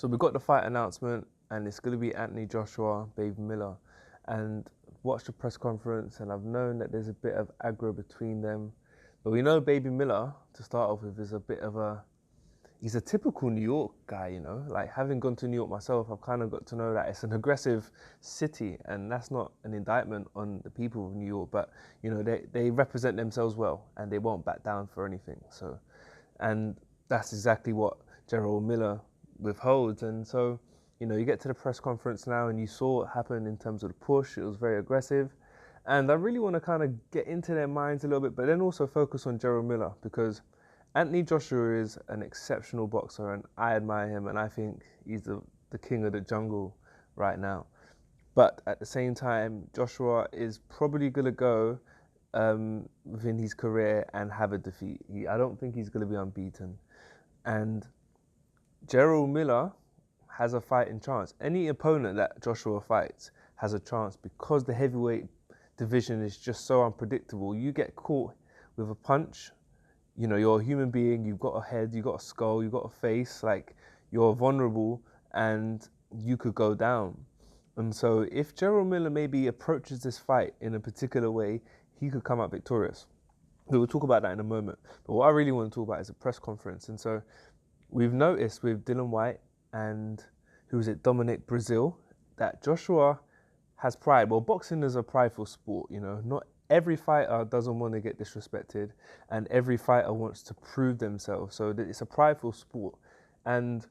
So we got the fight announcement, and it's going to be Anthony Joshua, Baby Miller. And watched the press conference, and I've known that there's a bit of aggro between them. But we know Baby Miller, to start off with, is a bit of he's a typical New York guy, you know? Like, having gone to New York myself, I've kind of got to know that it's an aggressive city, and that's not an indictment on the people of New York, but, you know, they represent themselves well, and they won't back down for anything. So, and that's exactly what Gerald Miller withholds. And so, you know, you get to the press conference now, and you saw what happened in terms of the push. It was very aggressive. And I really want to kind of get into their minds a little bit, but then also focus on Gerald Miller, because Anthony Joshua is an exceptional boxer, and I admire him, and I think he's the king of the jungle right now. But at the same time, Joshua is probably going to go within his career and have a defeat. I don't think he's going to be unbeaten. And Gerald Miller has a fighting chance. Any opponent that Joshua fights has a chance, because the heavyweight division is just so unpredictable. You get caught with a punch, you know, you're a human being, you've got a head, you've got a skull, you've got a face, like, you're vulnerable and you could go down. And so if Gerald Miller maybe approaches this fight in a particular way, he could come out victorious. We will talk about that in a moment. But what I really want to talk about is a press conference. And so we've noticed with Dylan White and, who was it, Dominic Brazil, that Joshua has pride. Well, boxing is a prideful sport, you know. Not every fighter doesn't want to get disrespected, and every fighter wants to prove themselves. So it's a prideful sport, and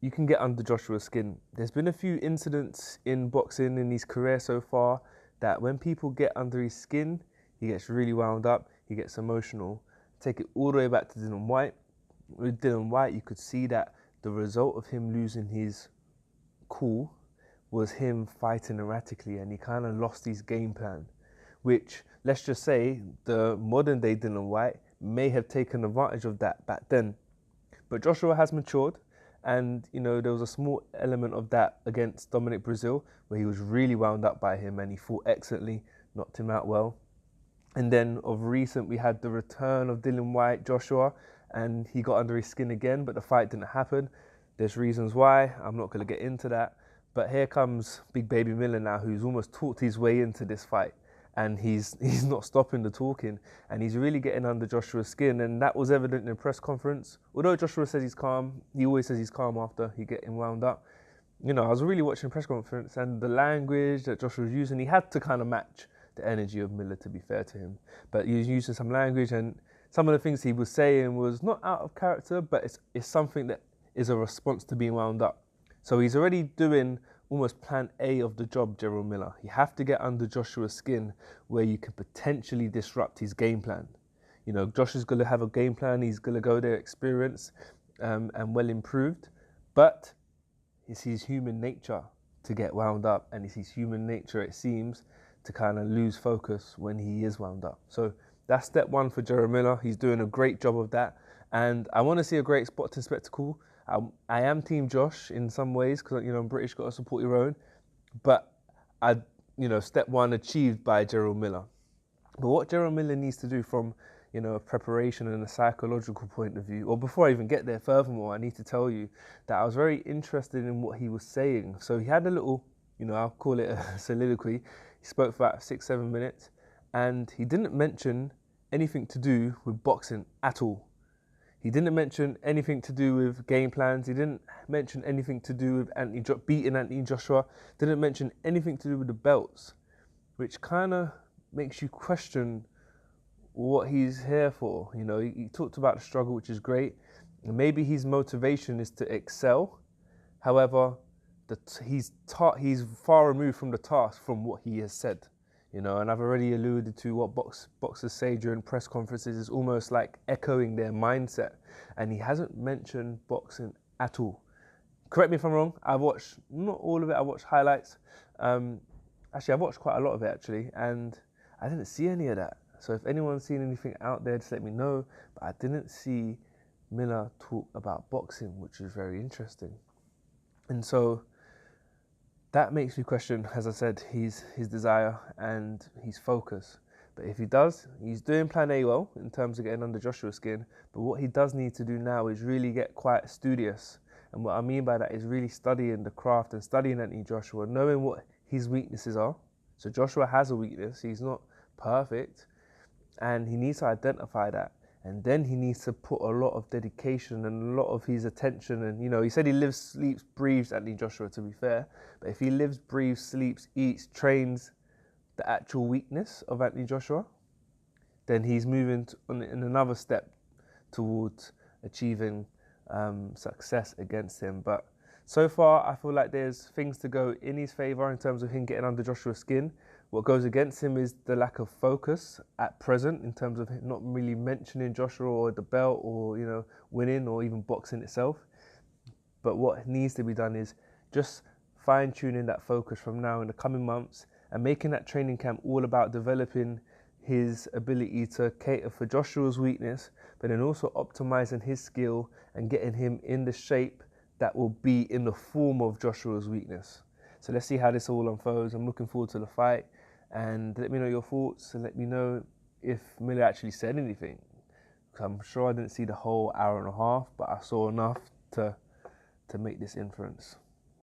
you can get under Joshua's skin. There's been a few incidents in boxing in his career so far that when people get under his skin, he gets really wound up, he gets emotional. Take it all the way back to Dylan White. With Dylan White, you could see that the result of him losing his cool was him fighting erratically, and he kind of lost his game plan, which, let's just say, the modern day Dylan White may have taken advantage of that back then. But Joshua has matured, and, you know, there was a small element of that against Dominic Brazil, where he was really wound up by him and he fought excellently, knocked him out well. And then of recent, we had the return of Dylan White, Joshua, and he got under his skin again, but the fight didn't happen. There's reasons why, I'm not going to get into that. But here comes Big Baby Miller now, who's almost talked his way into this fight. And he's not stopping the talking, and he's really getting under Joshua's skin, and that was evident in the press conference. Although Joshua says he's calm, he always says he's calm after he getting wound up. You know, I was really watching the press conference, and the language that Joshua was using, he had to kind of match the energy of Miller, to be fair to him. But he was using some language, and some of the things he was saying was not out of character, but it's something that is a response to being wound up. So he's already doing almost plan A of the job, Gerald Miller. You have to get under Joshua's skin where you can potentially disrupt his game plan. You know, Joshua's going to have a game plan. He's going to go there experienced and well improved. But it's his human nature to get wound up, and it's his human nature, it seems, to kind of lose focus when he is wound up. So that's step one for Gerald Miller. He's doing a great job of that. And I want to see a great boxing spectacle. I am Team Josh in some ways, because, you know, I'm British, got to support your own. But step one achieved by Gerald Miller. But what Gerald Miller needs to do from, you know, a preparation and a psychological point of view, or before I even get there, furthermore, I need to tell you that I was very interested in what he was saying. So he had a little, you know, I'll call it a soliloquy. He spoke for about 6-7 minutes, and he didn't mention anything to do with boxing at all. He didn't mention anything to do with game plans. He didn't mention anything to do with beating Anthony Joshua. Didn't mention anything to do with the belts, which kind of makes you question what he's here for. You know, he talked about the struggle, which is great. And maybe his motivation is to excel. However, he's far removed from the task from what he has said. You know, and I've already alluded to what boxers say during press conferences is almost like echoing their mindset. And he hasn't mentioned boxing at all. Correct me if I'm wrong. I've watched, not all of it, I watched highlights. Actually, I've watched quite a lot of it, actually, and I didn't see any of that. So if anyone's seen anything out there, just let me know. But I didn't see Miller talk about boxing, which is very interesting. And so that makes me question, as I said, his desire and his focus. But if he does, he's doing plan A well in terms of getting under Joshua's skin. But what he does need to do now is really get quite studious And what I mean by that is really studying the craft and studying Anthony Joshua, knowing what his weaknesses are. So Joshua has a weakness. He's not perfect, and he needs to identify that. And then he needs to put a lot of dedication and a lot of his attention. And, you know, he said he lives, sleeps, breathes Anthony Joshua, to be fair. But if he lives, breathes, sleeps, eats, trains the actual weakness of Anthony Joshua, then he's moving in another step towards achieving success against him. But so far, I feel like there's things to go in his favour in terms of him getting under Joshua's skin. What goes against him is the lack of focus at present in terms of not really mentioning Joshua or the belt or, you know, winning or even boxing itself. But what needs to be done is just fine-tuning that focus from now in the coming months and making that training camp all about developing his ability to cater for Joshua's weakness, but then also optimizing his skill and getting him in the shape that will be in the form of Joshua's weakness. So let's see how this all unfolds. I'm looking forward to the fight, and let me know your thoughts and let me know if Miller actually said anything. I'm sure I didn't see the whole hour and a half, but I saw enough to make this inference.